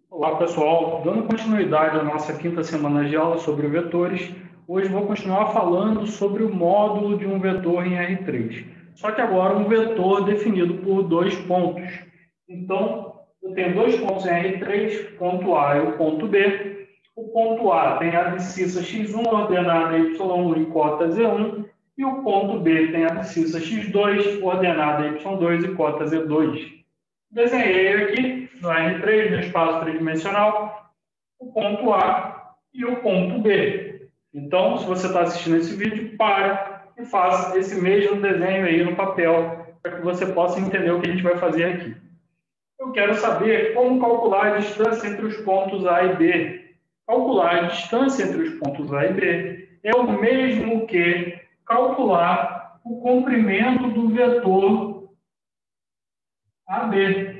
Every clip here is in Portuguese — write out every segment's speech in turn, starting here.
Olá pessoal, dando continuidade à nossa quinta semana de aula sobre vetores, hoje vou continuar falando sobre o módulo de um vetor em R3. Só que agora um vetor definido por dois pontos. Então, eu tenho dois pontos em R3, ponto A e o ponto B. O ponto A tem a abscissa x1 ordenada y1 e cota z1, e o ponto B tem a abscissa x2 ordenada y2 e cota z2. Desenhei aqui no R3, no espaço tridimensional, o ponto A e o ponto B. Então, se você está assistindo esse vídeo, para e faça esse mesmo desenho aí no papel, para que você possa entender o que a gente vai fazer aqui. Eu quero saber como calcular a distância entre os pontos A e B. Calcular a distância entre os pontos A e B é o mesmo que calcular o comprimento do vetor AB.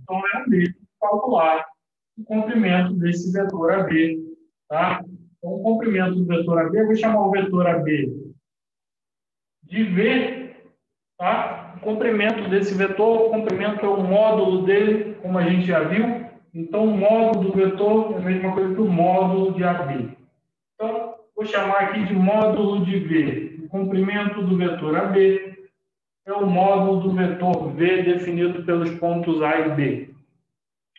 Então, é o mesmo calcular o comprimento desse vetor AB. Tá? Então, o comprimento do vetor AB, eu vou chamar o vetor AB de V. Tá? O comprimento desse vetor, o comprimento é o módulo dele, como a gente já viu. Então, o módulo do vetor é a mesma coisa que o módulo de AB. Então, vou chamar aqui de módulo de V. O comprimento do vetor AB é o módulo do vetor V definido pelos pontos A e B.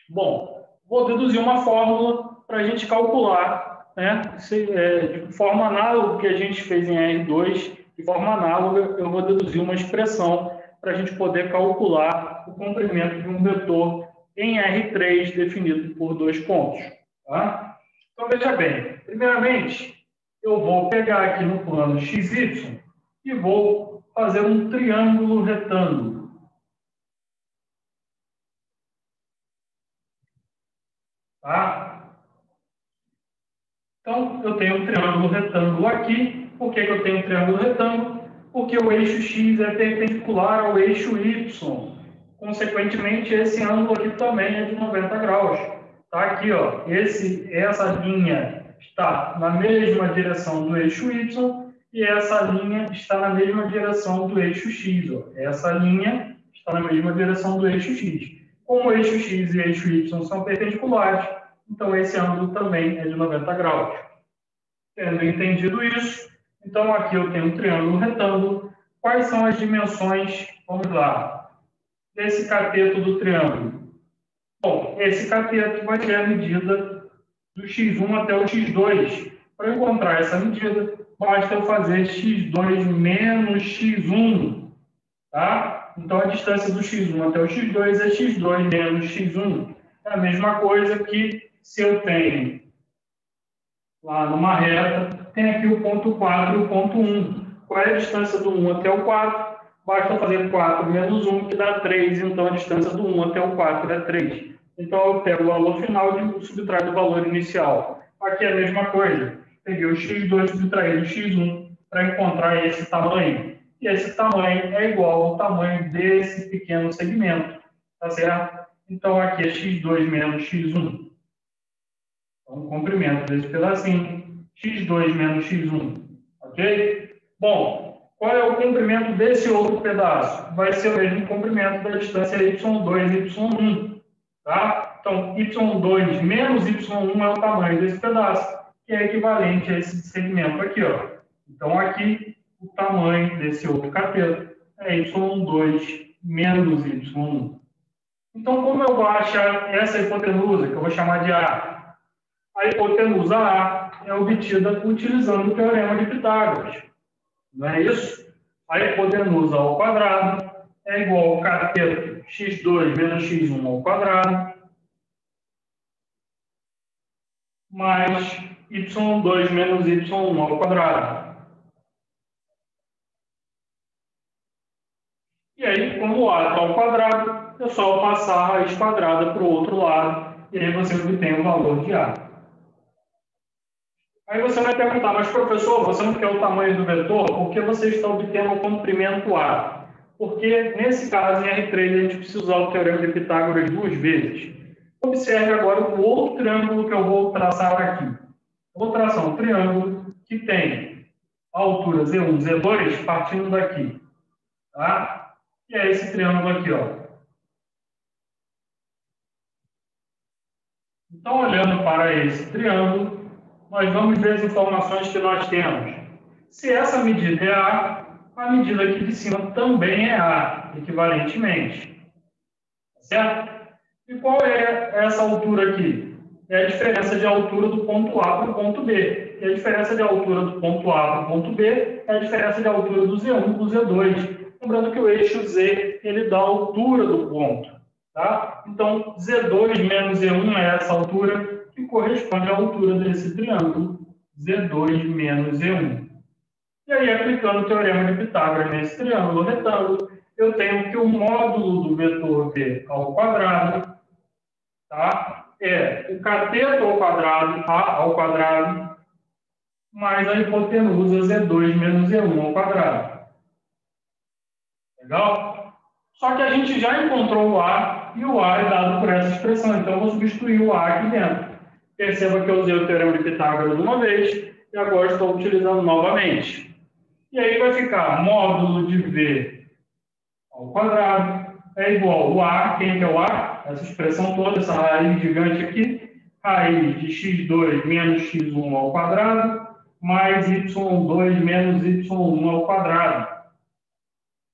Bom, vou deduzir uma fórmula para a gente calcular, né? De forma análoga que a gente fez em R2, de forma análoga, eu vou deduzir uma expressão para a gente poder calcular o comprimento de um vetor em R3 definido por dois pontos. Tá? Então, veja bem, primeiramente, eu vou pegar aqui no plano XY e vou fazer um triângulo retângulo. Tá? Então, eu tenho um triângulo retângulo aqui. Por que eu tenho um triângulo retângulo? Porque o eixo x é perpendicular ao eixo y. Consequentemente, esse ângulo aqui também é de 90 graus. Tá aqui, ó. Essa linha está na mesma direção do eixo y e essa linha está na mesma direção do eixo x. Ó. Essa linha está na mesma direção do eixo x. Como o eixo x e o eixo y são perpendiculares, então esse ângulo também é de 90 graus. Tendo entendido isso, então aqui eu tenho um triângulo retângulo. Quais são as dimensões? Vamos lá. Desse cateto do triângulo. Bom, esse cateto vai ser a medida do x1 até o x2. Para encontrar essa medida, basta eu fazer x2 menos x1. Tá? Então, a distância do x1 até o x2 é x2 menos x1. É a mesma coisa que se eu tenho lá numa reta, tem aqui o ponto 4 e o ponto 1. Qual é a distância do 1 até o 4? Basta fazer 4 menos 1, que dá 3. Então, a distância do 1 até o 4 é 3. Então, eu pego o valor final e subtraio do valor inicial. Aqui é a mesma coisa. Peguei o x2 subtraído do x1 para encontrar esse tamanho. E esse tamanho é igual ao tamanho desse pequeno segmento. Tá certo? Então, aqui é x2 menos x1. Então, o comprimento desse pedacinho, x2 menos x1, ok? Bom, qual é o comprimento desse outro pedaço? Vai ser o mesmo comprimento da distância y2 e y1, tá? Então, y2 menos y1 é o tamanho desse pedaço, que é equivalente a esse segmento aqui, ó. Então, aqui, o tamanho desse outro cateto é y2 menos y1. Então, como eu vou achar essa hipotenusa, que eu vou chamar de A? A hipotenusa A é obtida utilizando o teorema de Pitágoras. Não é isso? A hipotenusa ao quadrado é igual ao cateto x2 menos x1 ao quadrado mais y2 menos y1 ao quadrado. E aí, como o A está ao quadrado, é só passar a raiz quadrada para o outro lado e aí você obtém o valor de A. Aí você vai perguntar, mas professor, você não quer o tamanho do vetor? Por que você está obtendo o comprimento A? Porque, nesse caso, em R3, a gente precisa usar o teorema de Pitágoras duas vezes. Observe agora o outro triângulo que eu vou traçar aqui. Eu vou traçar um triângulo que tem a altura Z1, Z2, partindo daqui. Tá? E é esse triângulo aqui, ó. Então, olhando para esse triângulo, nós vamos ver as informações que nós temos. Se essa medida é a medida aqui de cima também é A, equivalentemente. Certo? E qual é essa altura aqui? É a diferença de altura do ponto A para o ponto B. E a diferença de altura do ponto A para o ponto B é a diferença de altura do Z1 para o Z2. Lembrando que o eixo Z ele dá a altura do ponto. Tá? Então, Z2 menos Z1 é essa altura que corresponde à altura desse triângulo, Z2 menos Z1. E aí, aplicando o teorema de Pitágoras nesse triângulo retângulo, eu tenho que o módulo do vetor B ao quadrado, tá, é o cateto ao quadrado, A ao quadrado, mais a hipotenusa Z2 menos Z1 ao quadrado. Legal? Só que a gente já encontrou o A, e o A é dado por essa expressão, então eu vou substituir o A aqui dentro. Perceba que eu usei o teorema de Pitágoras uma vez, e agora estou utilizando novamente. E aí vai ficar módulo de V ao quadrado é igual ao A. Quem que é o A? Essa expressão toda, essa raiz gigante aqui. Raiz de x2 menos x1 ao quadrado, mais y2 menos y1 ao quadrado.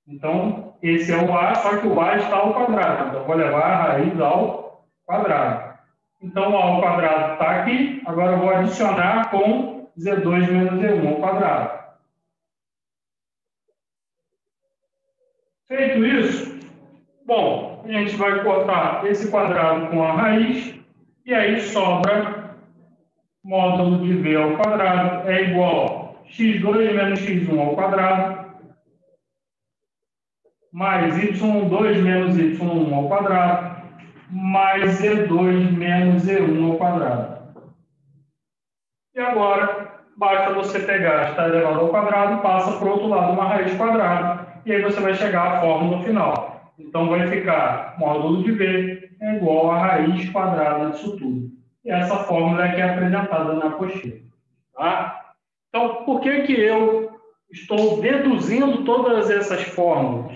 Então, esse é o A, só que o A está ao quadrado. Então, eu vou levar a raiz ao quadrado. Então, o A ao quadrado está aqui. Agora, eu vou adicionar com Z2 menos Z1 ao quadrado. Feito isso, bom, a gente vai cortar esse quadrado com a raiz, e aí sobra módulo de V ao quadrado é igual a x2 menos x1 ao quadrado, mais y2 menos y1 ao quadrado, mais z2 menos z1 ao quadrado. E agora, basta você pegar está elevado ao quadrado, passa para o outro lado uma raiz quadrada, e aí você vai chegar à fórmula final. Então, vai ficar módulo de V é igual a raiz quadrada disso tudo. E essa fórmula é que é apresentada na apostila. Tá? Então, por que eu estou deduzindo todas essas fórmulas?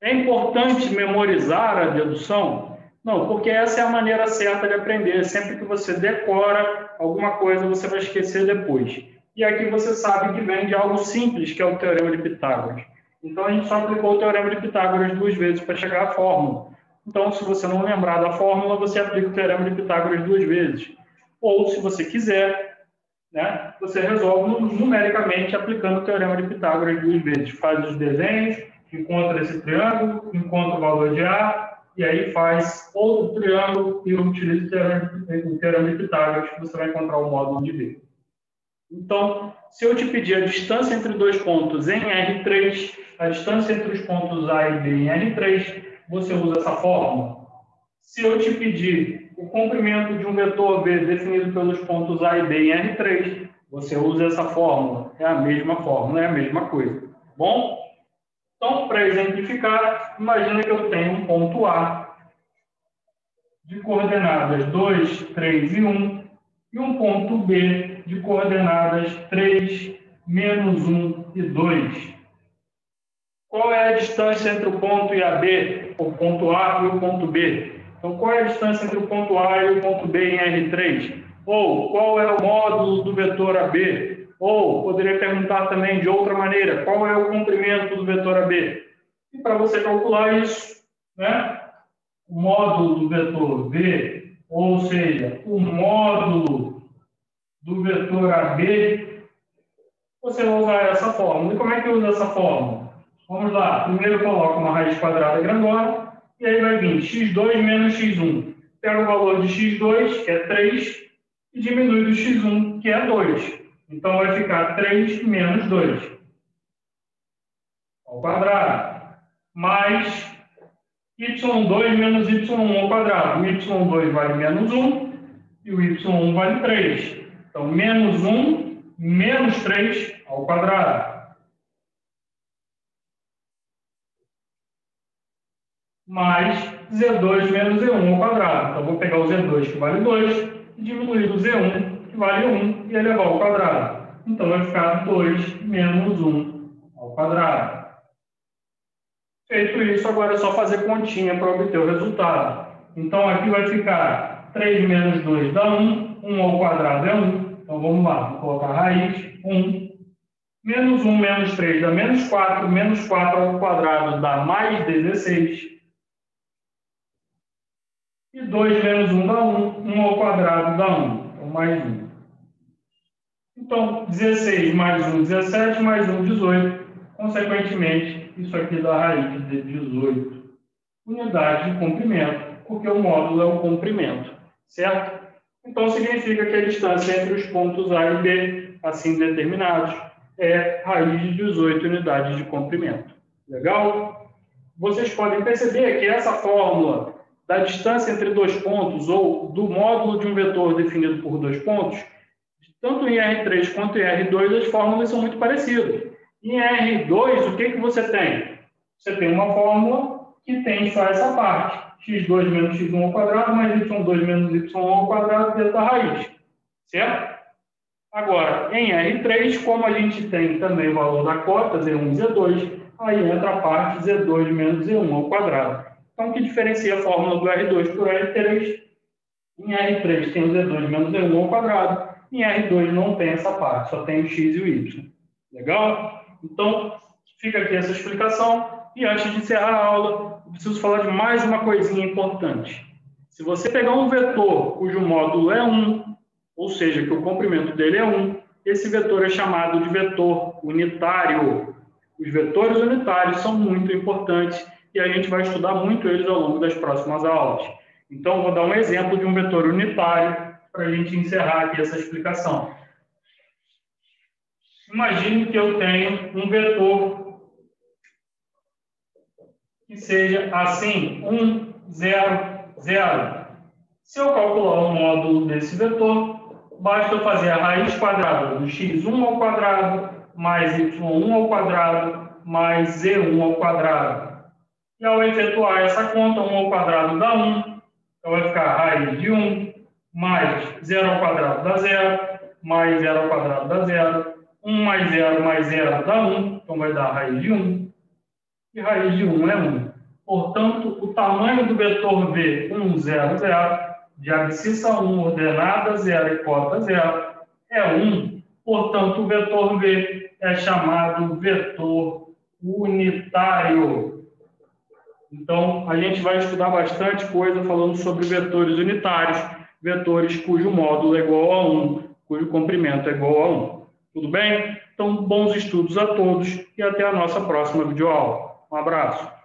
É importante memorizar a dedução? Não, porque essa é a maneira certa de aprender. Sempre que você decora alguma coisa, você vai esquecer depois. E aqui você sabe que vem de algo simples, que é o Teorema de Pitágoras. Então, a gente só aplicou o Teorema de Pitágoras 2 vezes para chegar à fórmula. Então, se você não lembrar da fórmula, você aplica o Teorema de Pitágoras 2 vezes. Ou, se você quiser, né, você resolve numericamente aplicando o Teorema de Pitágoras 2 vezes. Faz os desenhos, encontra esse triângulo, encontra o valor de A, e aí faz outro triângulo e utiliza o Teorema de Pitágoras, que você vai encontrar o módulo de V. Então, se eu te pedir a distância entre dois pontos em R3, a distância entre os pontos A e B em R3, você usa essa fórmula. Se eu te pedir o comprimento de um vetor B definido pelos pontos A e B em R3, você usa essa fórmula. É a mesma fórmula, é a mesma coisa. Bom? Então, para exemplificar, imagina que eu tenho um ponto A de coordenadas 2, 3 e 1 e um ponto B de coordenadas 3, menos 1 e 2. Qual é a distância entre o ponto e a B, o ponto A e o ponto B? Então, qual é a distância entre o ponto A e o ponto B em R3? Ou, qual é o módulo do vetor AB? Ou, poderia perguntar também de outra maneira, qual é o comprimento do vetor AB? E para você calcular isso, né, o módulo do vetor B, ou seja, o módulo do vetor AB, você vai usar essa fórmula. E como é que usa essa fórmula? Vamos lá. Primeiro eu coloco uma raiz quadrada grandona, e aí vai vir x2 menos x1. Pega o valor de x2, que é 3, e diminui do x1, que é 2. Então vai ficar 3 menos 2 ao quadrado, mais y2 menos y1 ao quadrado. O y2 vale menos 1 e o y1 vale 3. Então, menos 1 menos 3 ao quadrado. Mais z2 menos z1 ao quadrado. Então, vou pegar o z2, que vale 2, e diminuir o z1, que vale 1, e elevar ao quadrado. Então, vai ficar 2 menos 1 ao quadrado. Feito isso, agora é só fazer continha para obter o resultado. Então, aqui vai ficar 3 menos 2 dá 1. 1 ao quadrado é 1. Então, vamos lá. Vou colocar raiz 1. Menos 1 menos 3 dá menos 4. Menos 4 ao quadrado dá mais 16. E 2 menos 1 dá 1. 1 ao quadrado dá 1. Então, mais 1. Então, 16 mais 1, 17, mais 1, 18. Consequentemente, isso aqui dá raiz de 18 unidades de comprimento, porque o módulo é o comprimento, certo? Então, significa que a distância entre os pontos A e B, assim determinados, é raiz de 18 unidades de comprimento. Legal? Vocês podem perceber que essa fórmula da distância entre dois pontos, ou do módulo de um vetor definido por dois pontos, tanto em R3 quanto em R2, as fórmulas são muito parecidas. Em R2, o que você tem? Você tem uma fórmula que tem só essa parte. x2 menos x1 ao quadrado, mais y2 menos y1 ao quadrado, vezes a raiz. Certo? Agora, em R3, como a gente tem também o valor da cota, Z1 e Z2, aí entra a parte Z2 menos Z1 ao quadrado. Então, o que diferencia a fórmula do R2 por R3? Em R3 tem o Z2 menos Z1 ao quadrado. Em R2 não tem essa parte, só tem o x e o y. Legal? Então, fica aqui essa explicação. E antes de encerrar a aula, eu preciso falar de mais uma coisinha importante. Se você pegar um vetor cujo módulo é 1, ou seja, que o comprimento dele é 1, esse vetor é chamado de vetor unitário. Os vetores unitários são muito importantes e a gente vai estudar muito eles ao longo das próximas aulas. Então, vou dar um exemplo de um vetor unitário para a gente encerrar aqui essa explicação. Imagine que eu tenho um vetor que seja assim, 1, 0, 0. Se eu calcular o módulo desse vetor, basta eu fazer a raiz quadrada do x1 ao quadrado, mais y1 ao quadrado, mais z1 ao quadrado. E ao efetuar essa conta, 1 ao quadrado dá 1, então vai ficar a raiz de 1, mais 0 ao quadrado dá 0, mais 0 ao quadrado dá 0, 1 mais 0 dá 1, então vai dar a raiz de 1. E raiz de 1 é 1. Portanto, o tamanho do vetor V, 1, 0, 0, de abscissa 1, ordenada 0 e cota 0, é 1. Portanto, o vetor V é chamado vetor unitário. Então, a gente vai estudar bastante coisa falando sobre vetores unitários, vetores cujo módulo é igual a 1, cujo comprimento é igual a 1. Tudo bem? Então, bons estudos a todos e até a nossa próxima videoaula. Um abraço.